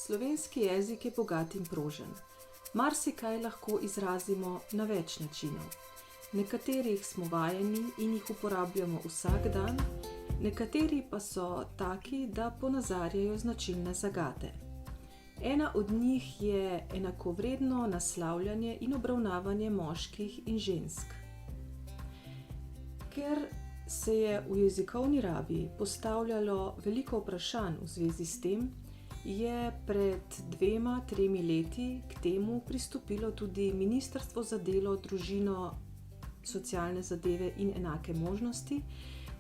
Slovenski jezik je bogat in prožen. Marsikaj lahko izrazimo na več načinov. Nekaterih smo vajeni in jih uporabljamo vsak dan, nekateri pa so taki, da ponazarjajo značilne zagate. Ena od njih je enakovredno naslavljanje in obravnavanje moških in žensk. Ker se je v jezikovni rabi postavljalo veliko vprašanj v zvezi s tem, je pred 2-3 leti k temu pristopilo tudi Ministrstvo za delo, družino, socialne zadeve in enake možnosti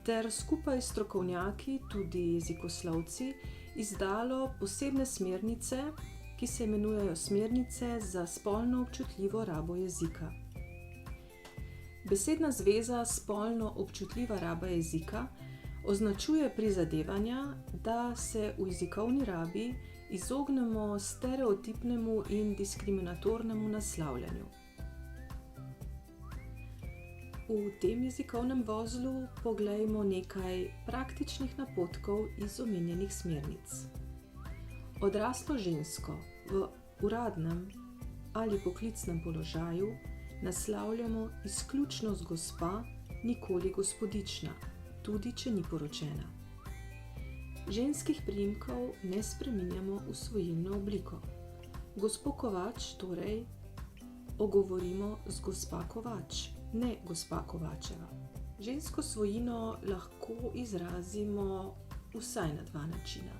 ter skupaj s strokovnjaki, tudi jezikoslovci, izdalo posebne smernice, ki se imenujejo Smernice za spolno občutljivo rabo jezika. Besedna zveza spolno občutljiva raba jezika označuje prizadevanja, da se v jezikovni rabi izognemo stereotipnemu in diskriminatornemu naslavljanju. V tem jezikovnem vozlu poglejmo nekaj praktičnih napotkov iz omenjenih smernic. Odraslo žensko v uradnem ali poklicnem položaju naslavljamo izključno z gospa, nikoli gospodična, tudi če ni poročena. Ženskih priimkov ne spreminjamo v svojilno obliko. Gospo Kovač torej ogovorimo z gospa Kovač, ne gospa Kovačeva. Žensko svojino lahko izrazimo vsaj na 2 načina.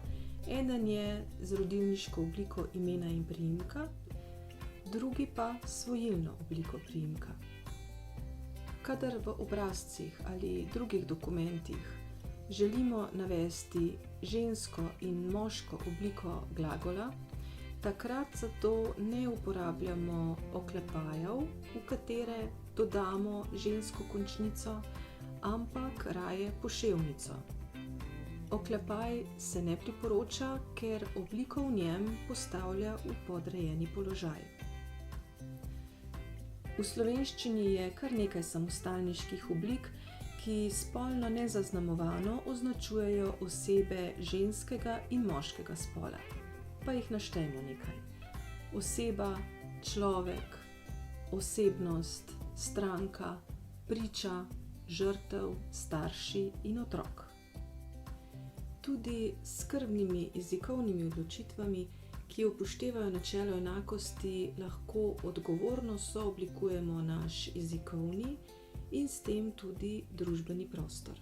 Eden je z rodilniško obliko imena in priimka, drugi pa svojilno obliko priimka. Kadar v obrazcih ali drugih dokumentih želimo navesti žensko in moško obliko glagola, takrat zato ne uporabljamo oklepajev, v katere dodamo žensko končnico, ampak raje poševnico. Oklepaj se ne priporoča, ker obliko v njem postavlja v podrejeni položaj. V slovenščini je kar nekaj samostalniških oblik, ki spolno nezaznamovano označujejo osebe ženskega in moškega spola. Pa jih naštejmo nekaj. Oseba, človek, osebnost, stranka, priča, žrtev, starši in otrok. Tudi s skrbnimi jezikovnimi odločitvami, ki upoštevajo načelo enakosti, lahko odgovorno sooblikujemo naš jezikovni in s tem tudi družbeni prostor.